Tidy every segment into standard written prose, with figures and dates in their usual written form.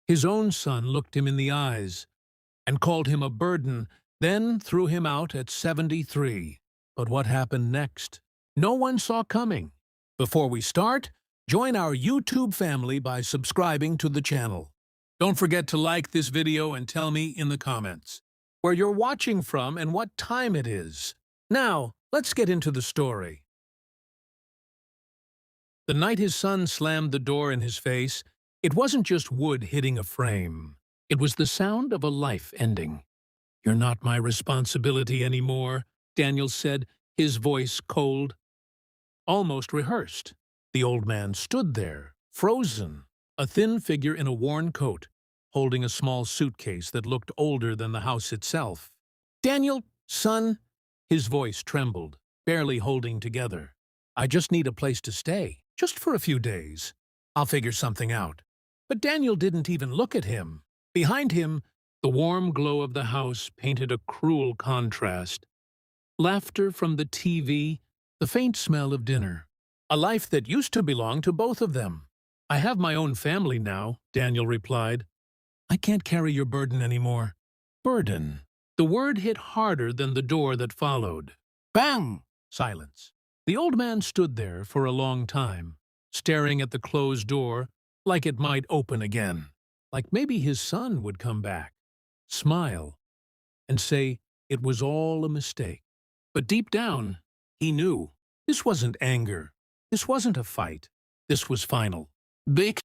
His own son looked him in the eyes and called him a burden, then threw him out at 73. But what happened next? No one saw coming. Before we start, join our YouTube family by subscribing to the channel. Don't forget to like this video and tell me in the comments where you're watching from and what time it is. Now, let's get into the story. The night his son slammed the door in his face, it wasn't just wood hitting a frame. It was the sound of a life ending. "You're not my responsibility anymore," Daniel said, his voice cold, almost rehearsed. The old man stood there, frozen, a thin figure in a worn coat, holding a small suitcase that looked older than the house itself. "Daniel, son," his voice trembled, barely holding together. "I just need a place to stay, just for a few days. I'll figure something out." But Daniel didn't even look at him. Behind him, the warm glow of the house painted a cruel contrast. Laughter from the TV, the faint smell of dinner. A life that used to belong to both of them. "I have my own family now," Daniel replied. "I can't carry your burden anymore." Burden. The word hit harder than the door that followed. Bang! Silence. The old man stood there for a long time, staring at the closed door like it might open again. Like maybe his son would come back, smile, and say it was all a mistake. But deep down, he knew this wasn't anger. This wasn't a fight. This was final.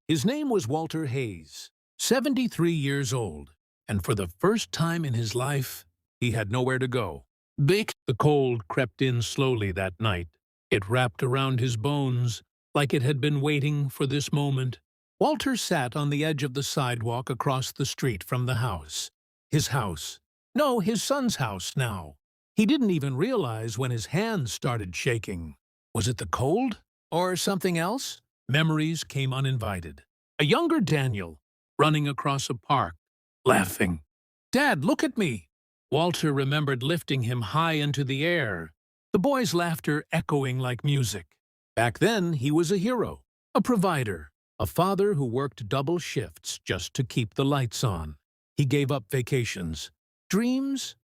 His name was Walter Hayes, 73 years old, and for the first time in his life, he had nowhere to go. The cold crept in slowly that night. It wrapped around his bones like it had been waiting for this moment. Walter sat on the edge of the sidewalk across the street from the house. His house. No, his son's house now. He didn't even realize when his hands started shaking. Was it the cold? Or something else? Memories came uninvited. A younger Daniel, running across a park, laughing. "Dad, look at me!" Walter remembered lifting him high into the air, the boy's laughter echoing like music. Back then, he was a hero, a provider, a father who worked double shifts just to keep the lights on. He gave up vacations, dreams,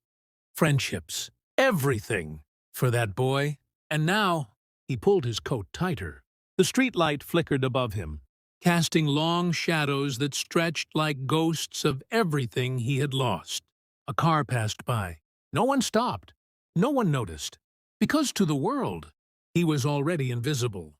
friendships, everything for that boy. And now, he pulled his coat tighter. The streetlight flickered above him, casting long shadows that stretched like ghosts of everything he had lost. A car passed by. No one stopped. No one noticed. Because to the world, he was already invisible.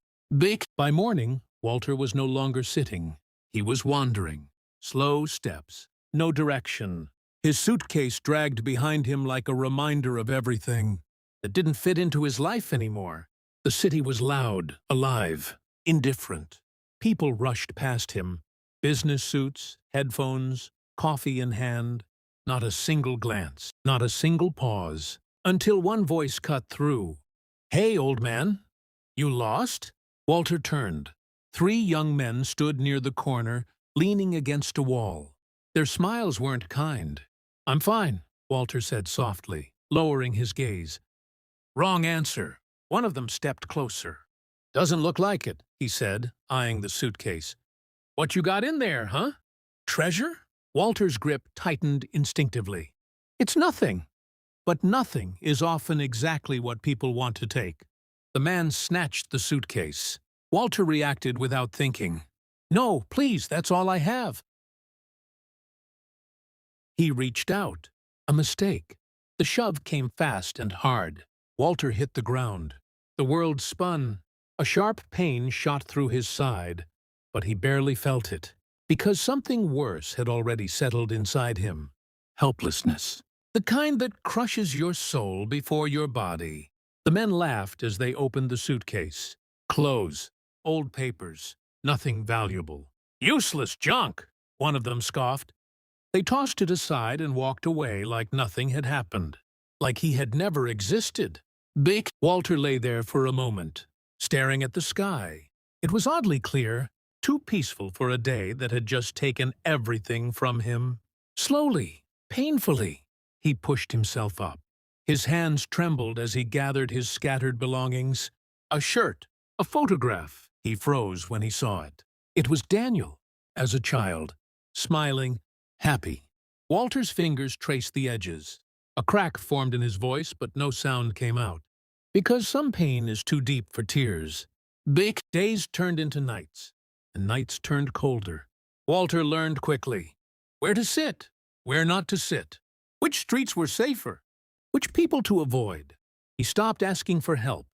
By morning, Walter was no longer sitting. He was wandering. Slow steps. No direction. His suitcase dragged behind him like a reminder of everything that didn't fit into his life anymore. The city was loud, alive, indifferent. People rushed past him. Business suits, headphones, coffee in hand. Not a single glance, not a single pause, until one voice cut through. "Hey, old man, you lost?" Walter turned. 3 young men stood near the corner, leaning against a wall. Their smiles weren't kind. "I'm fine," Walter said softly, lowering his gaze. "Wrong answer." One of them stepped closer. "Doesn't look like it," he said, eyeing the suitcase. "What you got in there, huh? Treasure?" Walter's grip tightened instinctively. "It's nothing." But nothing is often exactly what people want to take. The man snatched the suitcase. Walter reacted without thinking. "No, please, that's all I have." He reached out. A mistake. The shove came fast and hard. Walter hit the ground. The world spun. A sharp pain shot through his side, but he barely felt it, because something worse had already settled inside him. Helplessness. The kind that crushes your soul before your body. The men laughed as they opened the suitcase. Clothes, old papers, nothing valuable. "Useless junk," one of them scoffed. They tossed it aside and walked away like nothing had happened, like he had never existed. Walter lay there for a moment, staring at the sky. It was oddly clear, too peaceful for a day that had just taken everything from him. Slowly, painfully, he pushed himself up. His hands trembled as he gathered his scattered belongings. A shirt, a photograph. He froze when he saw it. It was Daniel, as a child. smiling, happy. Walter's fingers traced the edges. A crack formed in his voice, but no sound came out. Because some pain is too deep for tears. Big days turned into nights, and nights turned colder. Walter learned quickly where to sit, where not to sit, which streets were safer, which people to avoid. He stopped asking for help,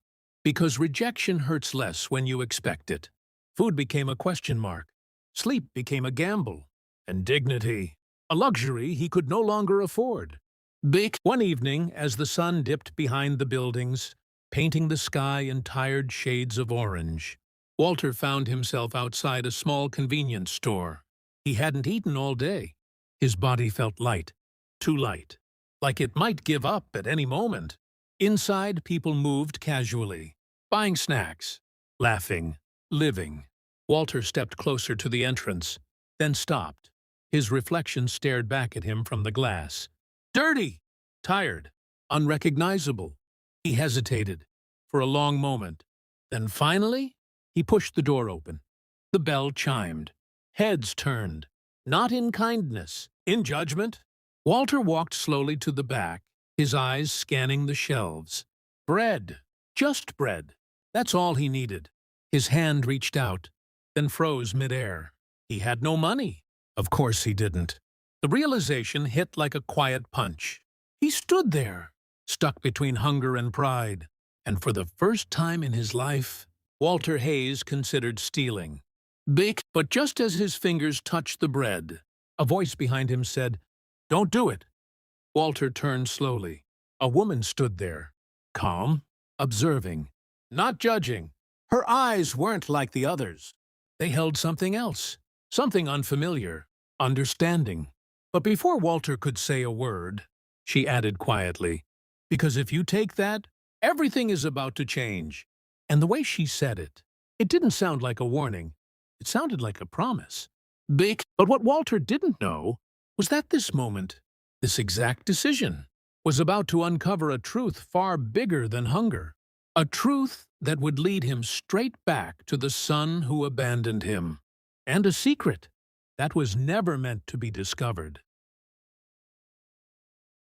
because rejection hurts less when you expect it. Food became a question mark. Sleep became a gamble. And dignity, a luxury he could no longer afford. One evening, as the sun dipped behind the buildings, painting the sky in tired shades of orange, Walter found himself outside a small convenience store. He hadn't eaten all day. His body felt light, too light, like it might give up at any moment. Inside, people moved casually, buying snacks, laughing, living. Walter stepped closer to the entrance, then stopped. His reflection stared back at him from the glass. Dirty, tired, unrecognizable. He hesitated for a long moment. Then finally, he pushed the door open. The bell chimed. Heads turned, not in kindness, in judgment. Walter walked slowly to the back, his eyes scanning the shelves. Bread, just bread. That's all he needed. His hand reached out, then froze midair. He had no money. Of course he didn't. The realization hit like a quiet punch. He stood there, stuck between hunger and pride. And for the first time in his life, Walter Hayes considered stealing. But just as his fingers touched the bread, a voice behind him said, "Don't do it." Walter turned slowly. A woman stood there, calm, observing, not judging. Her eyes weren't like the others. They held something else, something unfamiliar, understanding. But before Walter could say a word, she added quietly, "Because if you take that, everything is about to change." And the way she said it, it didn't sound like a warning. It sounded like a promise. But what Walter didn't know was that this moment, this exact decision, was about to uncover a truth far bigger than hunger. A truth that would lead him straight back to the son who abandoned him. And a secret that was never meant to be discovered.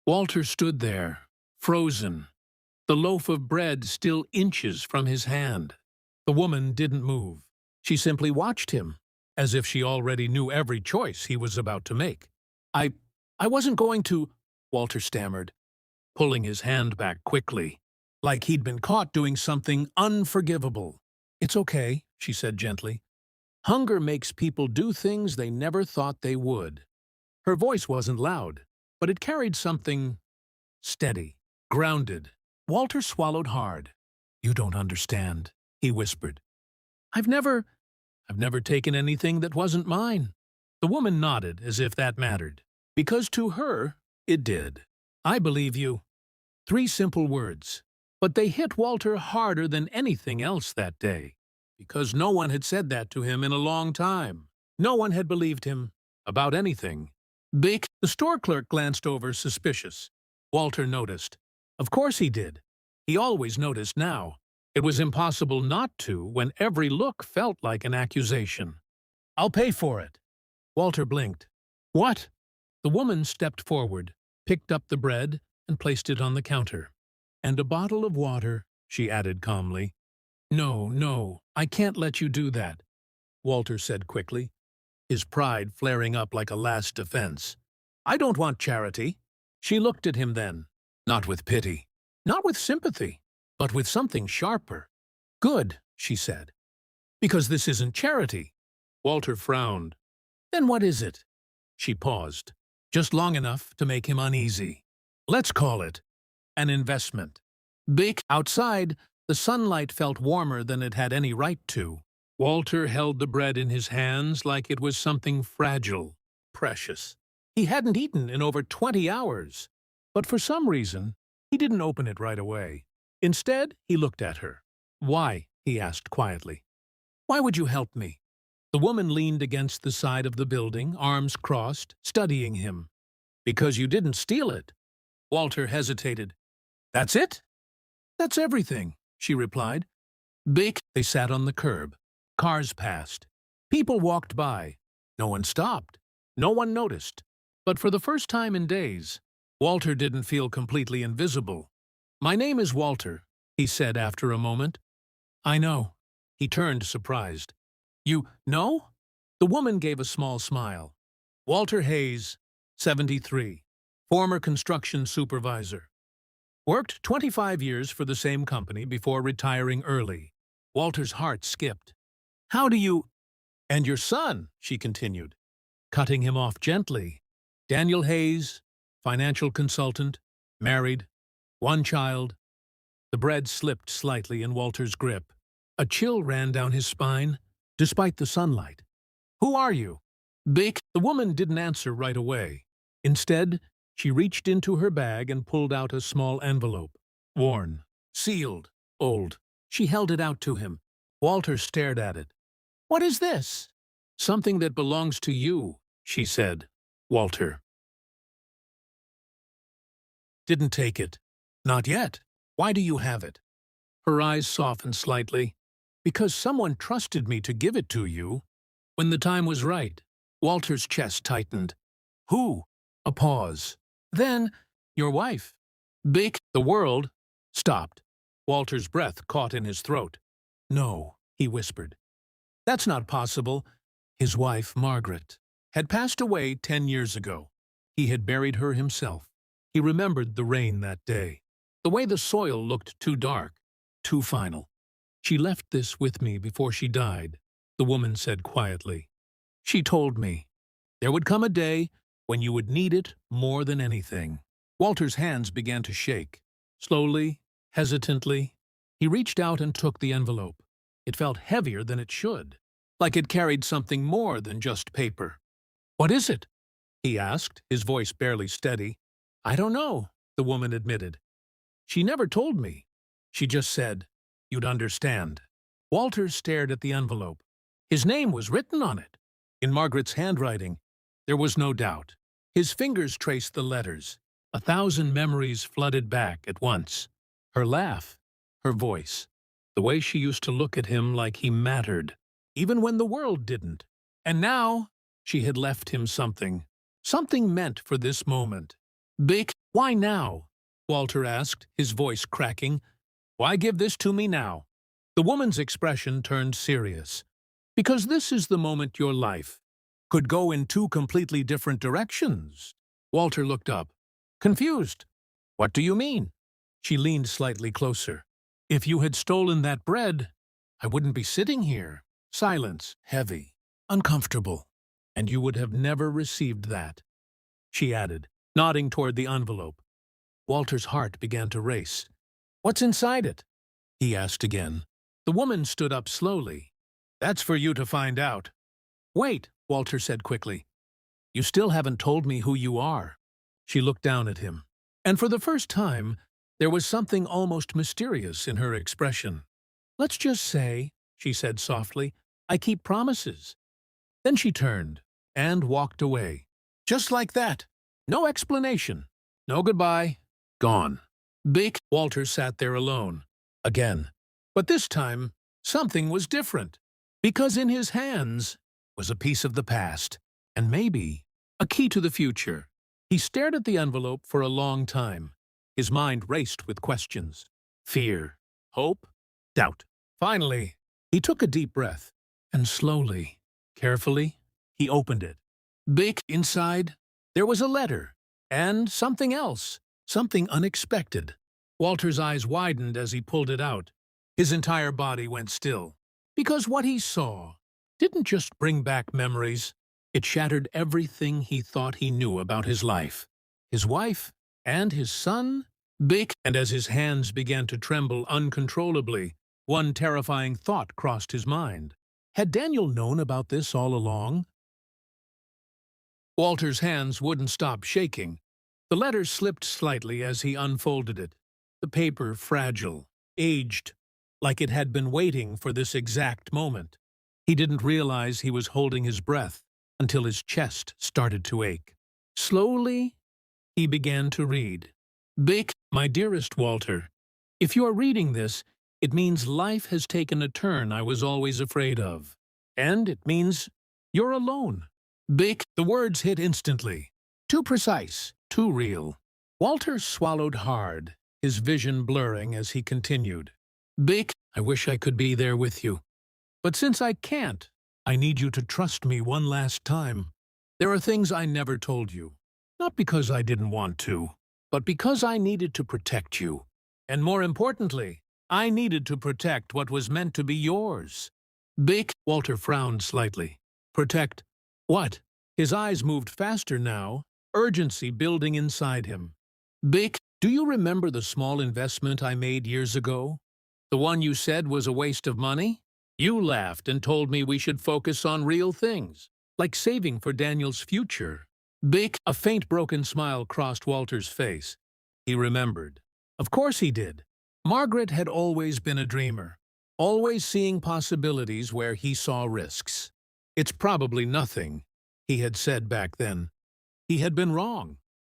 Walter stood there, frozen, the loaf of bread still inches from his hand. The woman didn't move. She simply watched him, as if she already knew every choice he was about to make. I wasn't going to," Walter stammered, pulling his hand back quickly, like he'd been caught doing something unforgivable. "It's okay," she said gently. "Hunger makes people do things they never thought they would." Her voice wasn't loud, but it carried something steady, grounded. Walter swallowed hard. "You don't understand," he whispered. I've never taken anything that wasn't mine." The woman nodded as if that mattered, because to her, it did. "I believe you." 3 simple words, but they hit Walter harder than anything else that day, because no one had said that to him in a long time. No one had believed him about anything. The store clerk glanced over, suspicious. Walter noticed. Of course he did. He always noticed now. It was impossible not to when every look felt like an accusation. "I'll pay for it." Walter blinked. "What?" The woman stepped forward, picked up the bread, and placed it on the counter. "And a bottle of water," she added calmly. No, I can't let you do that," Walter said quickly, his pride flaring up like a last defense. "I don't want charity." She looked at him then, not with pity, not with sympathy, but with something sharper. "Good," she said, "because this isn't charity." Walter frowned. "Then what is it?" She paused, just long enough to make him uneasy. "Let's call it an investment." Outside, the sunlight felt warmer than it had any right to. Walter held the bread in his hands like it was something fragile, precious. He hadn't eaten in over 20 hours, but for some reason, he didn't open it right away. Instead, he looked at her. "Why?" he asked quietly. "Why would you help me?" The woman leaned against the side of the building, arms crossed, studying him. "Because you didn't steal it." Walter hesitated. "That's it?" "That's everything," she replied. They sat on the curb. Cars passed. People walked by. No one stopped. No one noticed. But for the first time in days, Walter didn't feel completely invisible. "My name is Walter," he said after a moment. "I know." He turned surprised. "You know?" The woman gave a small smile. "Walter Hayes, 73, former construction supervisor. Worked 25 years for the same company before retiring early." Walter's heart skipped. "How do you—" "And your son," she continued, cutting him off gently. "Daniel Hayes, financial consultant, married, one child." The bread slipped slightly in Walter's grip. A chill ran down his spine, despite the sunlight. "Who are you?" "Bick." The woman didn't answer right away. Instead, she reached into her bag and pulled out a small envelope. Worn, sealed, old. She held it out to him. Walter stared at it. "What is this?" "Something that belongs to you," she said. Walter didn't take it. "Not yet. Why do you have it?" Her eyes softened slightly. "Because someone trusted me to give it to you when the time was right." Walter's chest tightened. "Who?" A pause. "Then, your wife." Bick. The world stopped. Walter's breath caught in his throat. "No," he whispered. "That's not possible." His wife, Margaret, had passed away 10 years ago. He had buried her himself. He remembered the rain that day. The way the soil looked too dark, too final. "She left this with me before she died," the woman said quietly. "She told me there would come a day when you would need it more than anything." Walter's hands began to shake. Slowly, hesitantly, he reached out and took the envelope. It felt heavier than it should, like it carried something more than just paper. "What is it?" he asked, his voice barely steady. "I don't know," the woman admitted. "She never told me. She just said, you'd understand." Walter stared at the envelope. His name was written on it. In Margaret's handwriting, there was no doubt. His fingers traced the letters. 1,000 memories flooded back at once. Her laugh, her voice, the way she used to look at him like he mattered, even when the world didn't. And now, she had left him something meant for this moment. "Bick, why now?" Walter asked, his voice cracking. "Why give this to me now?" The woman's expression turned serious. "Because this is the moment your life could go in two completely different directions." Walter looked up, confused. "What do you mean?" She leaned slightly closer. "If you had stolen that bread, I wouldn't be sitting here." Silence, heavy, uncomfortable. "And you would have never received that," she added, nodding toward the envelope. Walter's heart began to race. "What's inside it?" he asked again. The woman stood up slowly. "That's for you to find out." "Wait," Walter said quickly. "You still haven't told me who you are." She looked down at him, and for the first time, there was something almost mysterious in her expression. "Let's just say," she said softly, "I keep promises." Then she turned and walked away. Just like that. No explanation. No goodbye. Gone. Bick. Walter sat there alone. Again. But this time, something was different. Because in his hands was a piece of the past, and maybe a key to the future. He stared at the envelope for a long time. His mind raced with questions. Fear. Hope. Doubt. Finally, he took a deep breath, and slowly, carefully, he opened it. Bick. Inside, there was a letter, and something else, something unexpected. Walter's eyes widened as he pulled it out. His entire body went still. Because what he saw didn't just bring back memories. It shattered everything he thought he knew about his life, his wife, and his son. Bick. And as his hands began to tremble uncontrollably, one terrifying thought crossed his mind. Had Daniel known about this all along? Walter's hands wouldn't stop shaking. The letter slipped slightly as he unfolded it. The paper fragile, aged, like it had been waiting for this exact moment. He didn't realize he was holding his breath until his chest started to ache. Slowly, he began to read. Bick, my dearest Walter, if you are reading this, it means life has taken a turn I was always afraid of. And it means you're alone. Bick, the words hit instantly. Too precise, too real. Walter swallowed hard, his vision blurring as he continued. Bick, I wish I could be there with you. But since I can't, I need you to trust me one last time. There are things I never told you. Not because I didn't want to, but because I needed to protect you. And more importantly, I needed to protect what was meant to be yours. Bick, Walter frowned slightly. Protect what? His eyes moved faster now, urgency building inside him. Bick, do you remember the small investment I made years ago? The one you said was a waste of money? You laughed and told me we should focus on real things, like saving for Daniel's future. Bick, a faint broken smile crossed Walter's face. He remembered. Of course he did. Margaret had always been a dreamer, always seeing possibilities where he saw risks. It's probably nothing, he had said back then. He had been wrong.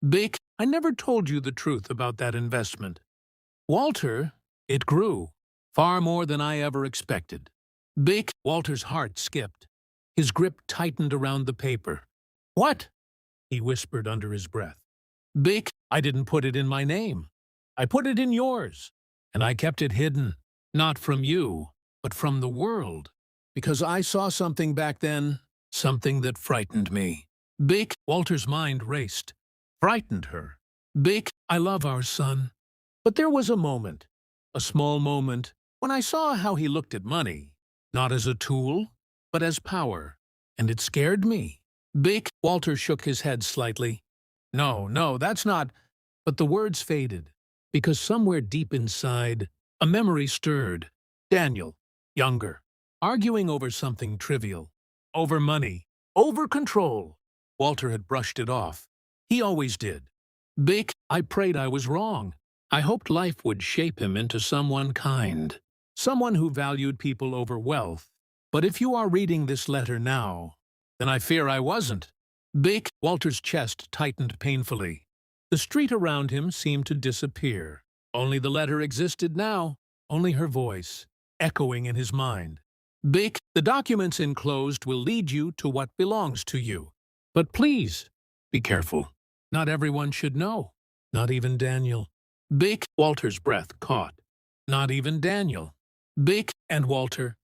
Bick, I never told you the truth about that investment. Walter, it grew, far more than I ever expected. Bick, Walter's heart skipped. His grip tightened around the paper. What? He whispered under his breath. Bick, I didn't put it in my name. I put it in yours. And I kept it hidden, not from you, but from the world. Because I saw something back then, something that frightened me. Bick, Walter's mind raced. Frightened her. Bick, I love our son. But there was a moment, a small moment, when I saw how he looked at money, not as a tool, but as power, and it scared me. Bick, Walter shook his head slightly. No, that's not. But the words faded, because somewhere deep inside, a memory stirred. Daniel, younger, arguing over something trivial, over money, over control. Walter had brushed it off. He always did. Bick, I prayed I was wrong. I hoped life would shape him into someone kind, someone who valued people over wealth. But if you are reading this letter now, then I fear I wasn't. Bick, Walter's chest tightened painfully. The street around him seemed to disappear. Only the letter existed now, only her voice, echoing in his mind. Bick, the documents enclosed will lead you to what belongs to you. But please, be careful. Not everyone should know. Not even Daniel. Bick, Walter's breath caught. Not even Daniel. Bick and Walter,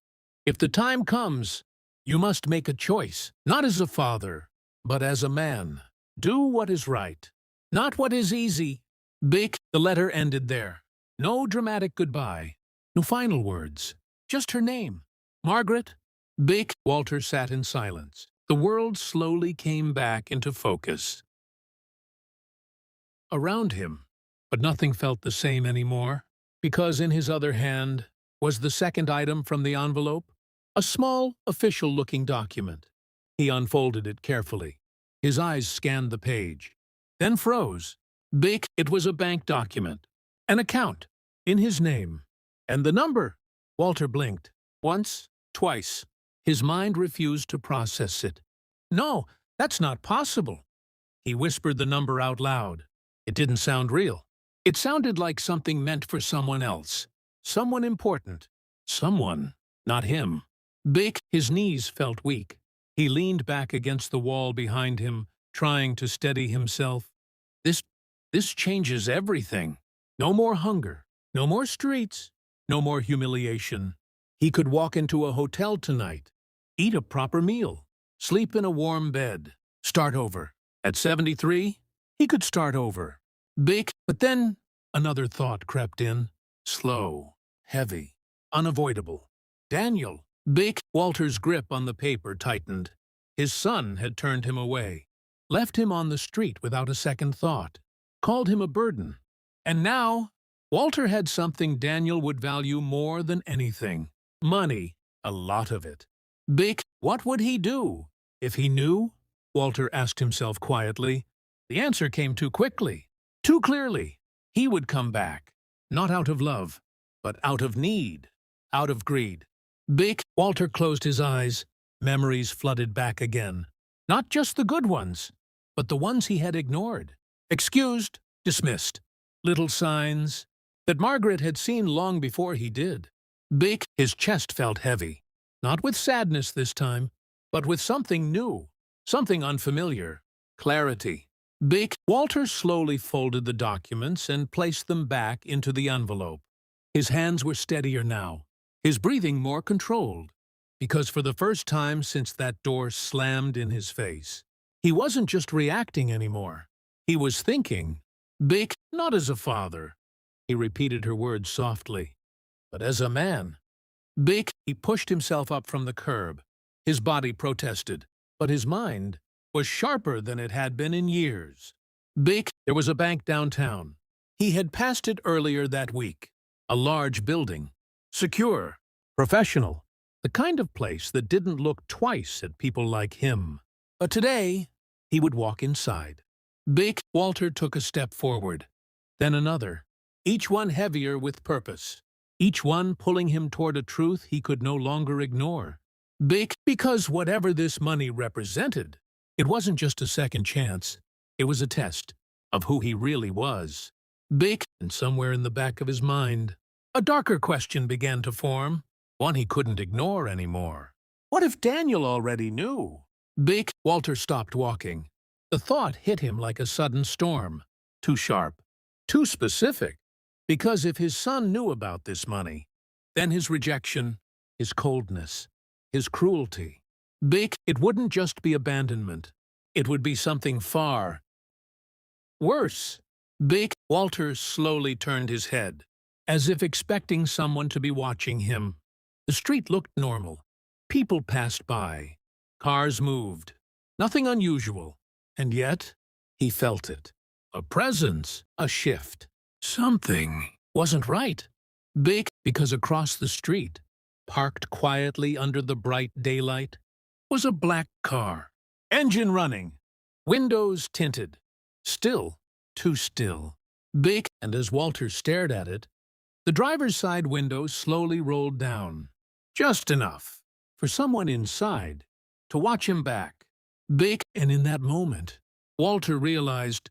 if the time comes, you must make a choice, not as a father, but as a man. Do what is right, not what is easy. Bick, the letter ended there. No dramatic goodbye. No final words. Just her name. Margaret. Bick, Walter sat in silence. The world slowly came back into focus around him, but nothing felt the same anymore, because in his other hand was the second item from the envelope, a small, official-looking document. He unfolded it carefully. His eyes scanned the page, then froze. Bick, it was a bank document, an account, in his name. And the number. Walter blinked. Once, twice. His mind refused to process it. No, that's not possible. He whispered the number out loud. It didn't sound real. It sounded like something meant for someone else. Someone important. Someone, not him. Bick, his knees felt weak. He leaned back against the wall behind him, trying to steady himself. This changes everything. No more hunger. No more streets. No more humiliation. He could walk into a hotel tonight, eat a proper meal, sleep in a warm bed, start over. At 73, he could start over. Bick, but then another thought crept in. Slow, heavy, unavoidable. Daniel. Bick, Walter's grip on the paper tightened. His son had turned him away, left him on the street without a second thought, called him a burden. And now, Walter had something Daniel would value more than anything. Money, a lot of it. Bick, what would he do? If he knew? Walter asked himself quietly. The answer came too quickly, too clearly. He would come back, not out of love, but out of need, out of greed. Bick, Walter closed his eyes. Memories flooded back again. Not just the good ones, but the ones he had ignored. Excused, dismissed. Little signs that Margaret had seen long before he did. Bick, his chest felt heavy. Not with sadness this time, but with something new. Something unfamiliar. Clarity. Walter slowly folded the documents and placed them back into the envelope. His hands were steadier now, his breathing more controlled, because for the first time since that door slammed in his face, he wasn't just reacting anymore. He was thinking. Not as a father, he repeated her words softly, but as a man. He pushed himself up from the curb. His body protested, but his mind was sharper than it had been in years. There was a bank downtown. He had passed it earlier that week. A large building. Secure. Professional. The kind of place that didn't look twice at people like him. But today, he would walk inside. Walter took a step forward, then another, each one heavier with purpose, each one pulling him toward a truth he could no longer ignore. Because whatever this money represented, it wasn't just a second chance, it was a test of who he really was. And somewhere in the back of his mind, a darker question began to form, one he couldn't ignore anymore. What if Daniel already knew? Walter stopped walking. The thought hit him like a sudden storm. Too sharp. Too specific. Because if his son knew about this money, then his rejection, his coldness, his cruelty. It wouldn't just be abandonment. It would be something far worse. Walter slowly turned his head, as if expecting someone to be watching him. The street looked normal. People passed by. Cars moved. Nothing unusual. And yet, he felt it. A presence, a shift. Something wasn't right. Because across the street, parked quietly under the bright daylight, was a black car. Engine running. Windows tinted. Still, too still. And as Walter stared at it, the driver's side window slowly rolled down. Just enough for someone inside to watch him back. And in that moment, Walter realized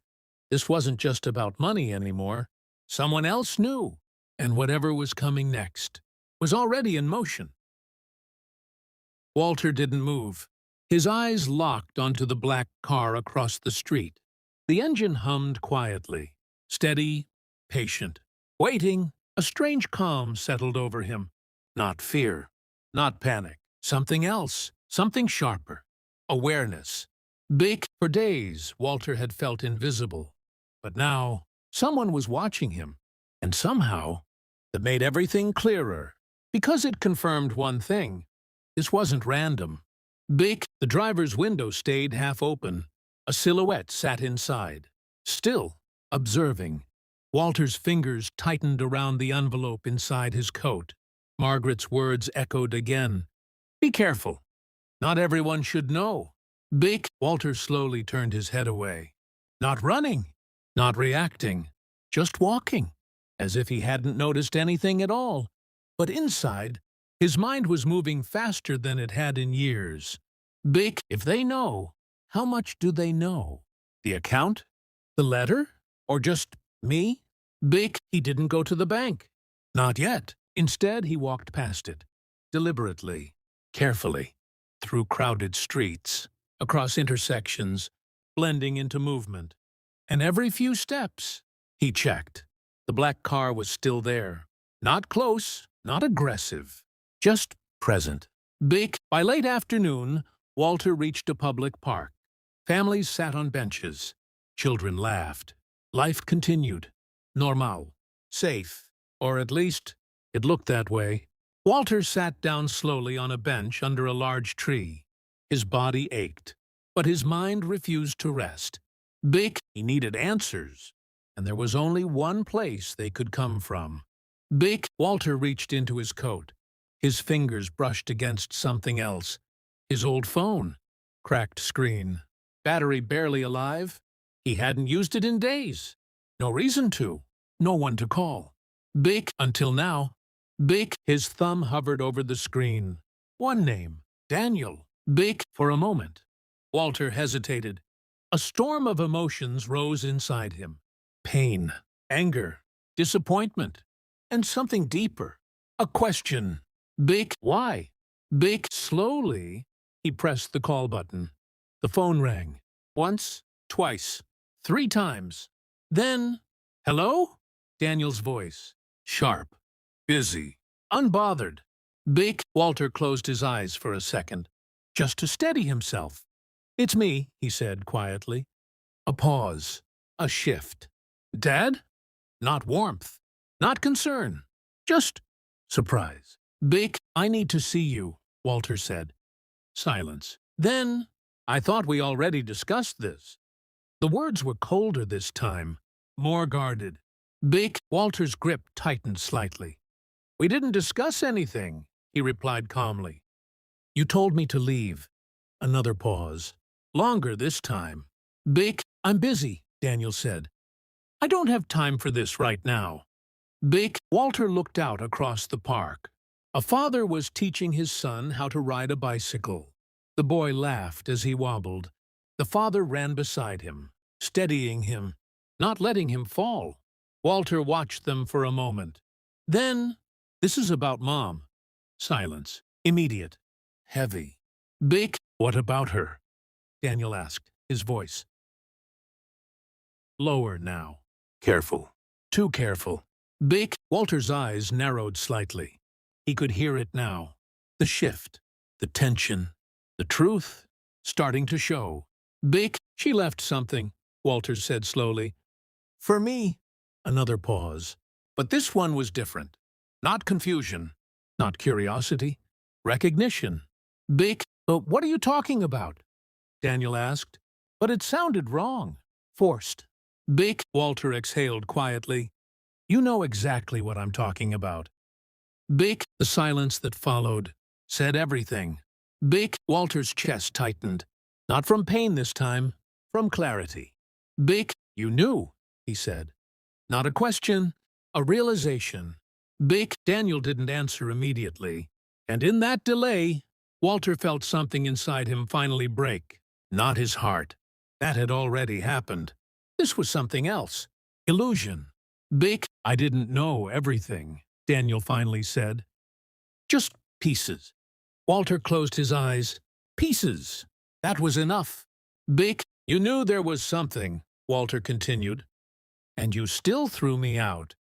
this wasn't just about money anymore. Someone else knew, and whatever was coming next was already in motion. Walter didn't move. His eyes locked onto the black car across the street. The engine hummed quietly, steady, patient. Waiting, a strange calm settled over him. Not fear, not panic. Something else, something sharper. Awareness. For days, Walter had felt invisible. But now, someone was watching him. And somehow, that made everything clearer. Because it confirmed one thing. This wasn't random. The driver's window stayed half open. A silhouette sat inside. Still, observing. Walter's fingers tightened around the envelope inside his coat. Margaret's words echoed again. Be careful. Not everyone should know. Walter slowly turned his head away. Not running, not reacting, just walking, as if he hadn't noticed anything at all. But inside, his mind was moving faster than it had in years. If they know, how much do they know? The account? The letter? Or just me? He didn't go to the bank. Not yet. Instead, he walked past it. Deliberately, carefully, through crowded streets, across intersections, blending into movement. And every few steps, he checked. The black car was still there. Not close, not aggressive, just present. By late afternoon, Walter reached a public park. Families sat on benches. Children laughed. Life continued. Normal. Safe. Or at least, it looked that way. Walter sat down slowly on a bench under a large tree. His body ached, but his mind refused to rest. He needed answers, and there was only one place they could come from. Walter reached into his coat. His fingers brushed against something else. His old phone. Cracked screen. Battery barely alive. He hadn't used it in days. No reason to. No one to call. Until now. His thumb hovered over the screen. One name. Daniel. For a moment. Walter hesitated. A storm of emotions rose inside him. Pain. Anger. Disappointment. And something deeper. A question. Why? Slowly, he pressed the call button. The phone rang. Once, twice, 3 times. Then, hello? Daniel's voice. Sharp. Busy. Unbothered. Big. Walter closed his eyes for a second, just to steady himself. It's me, he said quietly. A pause. A shift. Dad? Not warmth. Not concern. Just surprise. Big. I need to see you, Walter said. Silence. Then, I thought we already discussed this. The words were colder this time, more guarded. Big. Walter's grip tightened slightly. We didn't discuss anything, he replied calmly. You told me to leave. Another pause. Longer this time. Big. I'm busy, Daniel said. I don't have time for this right now. Big. Walter looked out across the park. A father was teaching his son how to ride a bicycle. The boy laughed as he wobbled. The father ran beside him, steadying him, not letting him fall. Walter watched them for a moment. Then, this is about Mom. Silence. Immediate. Heavy. Big. What about her? Daniel asked, his voice lower now. Careful. Too careful. Big. Walter's eyes narrowed slightly. He could hear it now. The shift. The tension. The truth. Starting to show. Big. She left something, Walter said slowly. For me. Another pause. But this one was different. Not confusion. Not curiosity. Recognition. Big. What are you talking about? Daniel asked. But it sounded wrong. Forced. Big. Walter exhaled quietly. You know exactly what I'm talking about. Big. The silence that followed said everything. Big. Walter's chest tightened. Not from pain this time, from clarity. Big. You knew, he said. Not a question, a realization. Big. Daniel didn't answer immediately. And in that delay, Walter felt something inside him finally break. Not his heart. That had already happened. This was something else. Illusion. Big. I didn't know everything, Daniel finally said. Just pieces. Walter closed his eyes. Pieces. That was enough. Big. You knew there was something, Walter continued. And you still threw me out.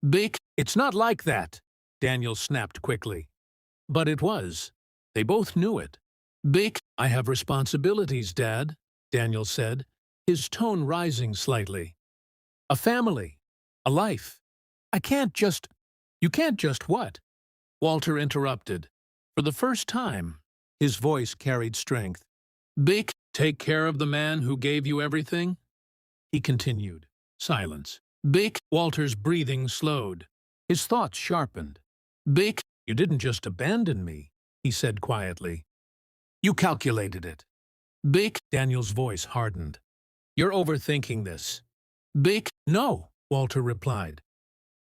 Big. It's not like that, Daniel snapped quickly. But it was. They both knew it. Big. I have responsibilities, Dad, Daniel said, his tone rising slightly. A family. A life. You can't just what? Walter interrupted. For the first time, his voice carried strength. Big. Take care of the man who gave you everything? He continued. Silence. Big. Walter's breathing slowed. His thoughts sharpened. Big. You didn't just abandon me, he said quietly. You calculated it. Big. Daniel's voice hardened. You're overthinking this. Big. No, Walter replied.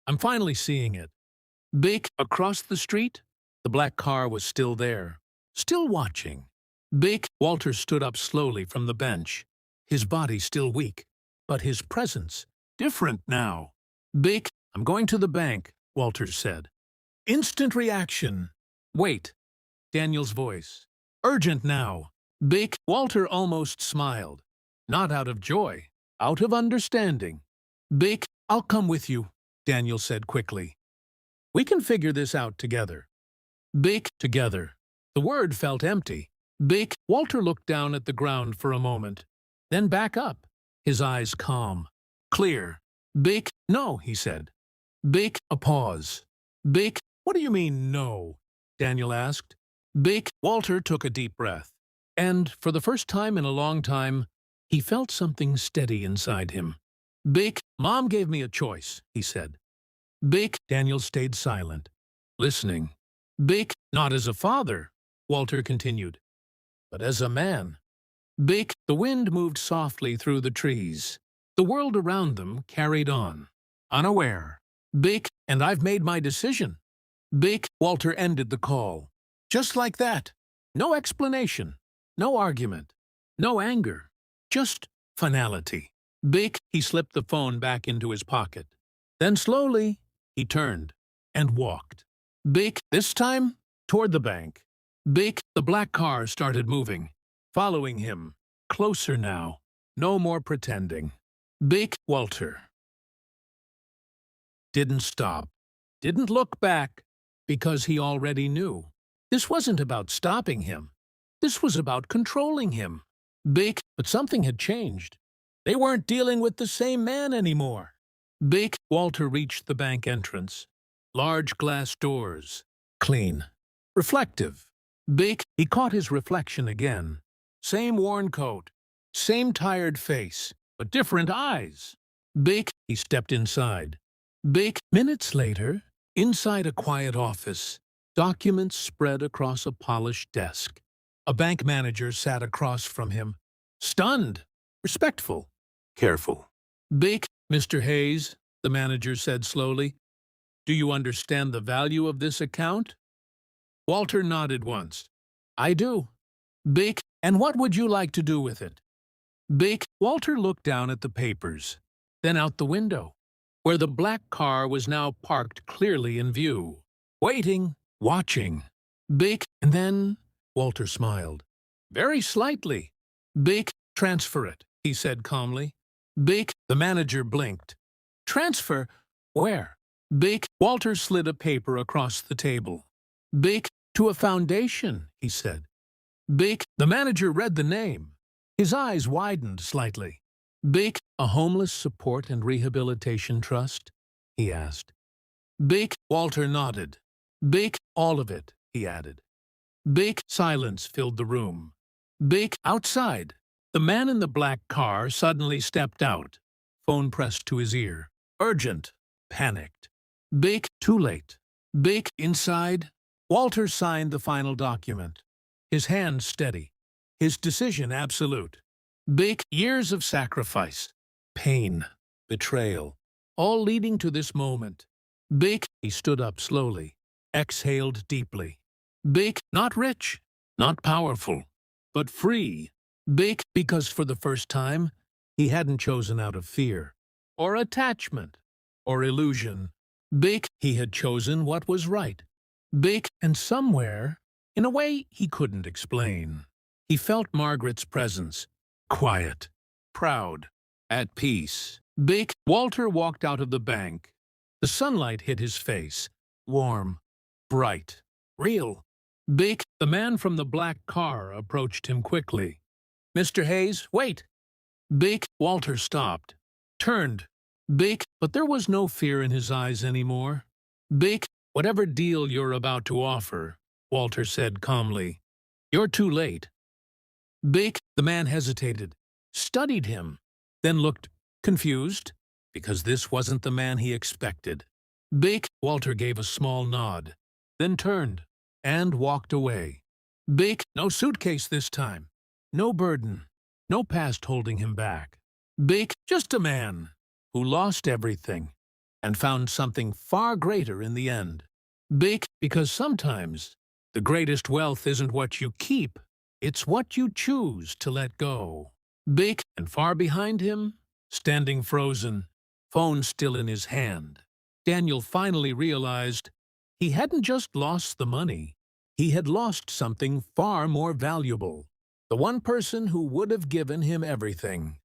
I'm finally seeing it. Big. Across the street, the black car was still there, still watching. Big. Walter stood up slowly from the bench, his body still weak, but his presence different now. Big. I'm going to the bank, Walter said. Instant reaction. Wait. Daniel's voice. Urgent now. Big. Walter almost smiled. Not out of joy, out of understanding. Big. I'll come with you, Daniel said quickly. We can figure this out together. Big. Together. The word felt empty. Big. Walter looked down at the ground for a moment, then back up, his eyes calm, clear. Big. No, he said. Big. A pause. Big. What do you mean, no? Daniel asked. Big. Walter took a deep breath. And, for the first time in a long time, he felt something steady inside him. Big. Mom gave me a choice, he said. Big. Daniel stayed silent, listening. Big. Not as a father, Walter continued, but as a man. Big. The wind moved softly through the trees. The world around them carried on, unaware. Big. And I've made my decision. Big. Walter ended the call. Just like that. No explanation. No argument. No anger. Just finality. Big. He slipped the phone back into his pocket. Then slowly, he turned and walked. Big. This time, toward the bank. Big. The black car started moving, following him, Closer now. No more pretending. Big Walter didn't stop, didn't look back, because he already knew. This wasn't about stopping him. This was about controlling him. But something had changed. They weren't dealing with the same man anymore. Walter reached the bank entrance. Large glass doors. Clean. Reflective. He caught his reflection again. Same worn coat. Same tired face, but different eyes. He stepped inside. Minutes later, inside a quiet office, documents spread across a polished desk. A bank manager sat across from him, stunned, respectful, careful. Mr. Hayes, the manager said slowly, do you understand the value of this account? Walter nodded once. I do. And what would you like to do with it? Walter looked down at the papers, then out the window, where the black car was now parked clearly in view, waiting, watching. And then Walter smiled, very slightly. Transfer it, he said calmly. The manager blinked. Transfer? Where? Walter slid a paper across the table. To a foundation, he said. The manager read the name. His eyes widened slightly. A homeless support and rehabilitation trust? He asked. Walter nodded. All of it, he added. Silence filled the room. Outside, the man in the black car suddenly stepped out, phone pressed to his ear. Urgent. Panicked. Too late. Inside, Walter signed the final document. His hand steady. His decision absolute. Years of sacrifice, pain, betrayal, all leading to this moment. He stood up slowly, exhaled deeply. Not rich, not powerful, but free. Because for the first time, he hadn't chosen out of fear, or attachment, or illusion. He had chosen what was right. And somewhere, in a way he couldn't explain, he felt Margaret's presence. Quiet, proud, at peace. Walter walked out of the bank. The sunlight hit his face, warm, bright, real. The man from the black car approached him quickly. Mr. Hayes, wait. Walter stopped, turned. But there was no fear in his eyes anymore. Whatever deal you're about to offer, Walter said calmly, you're too late. The man hesitated, studied him, then looked confused, because this wasn't the man he expected. Walter gave a small nod, then turned and walked away. No suitcase this time, no burden, no past holding him back. Just a man who lost everything and found something far greater in the end. Because sometimes the greatest wealth isn't what you keep, it's what you choose to let go. And far behind him, standing frozen, phone still in his hand, Daniel finally realized he hadn't just lost the money. He had lost something far more valuable. The one person who would have given him everything.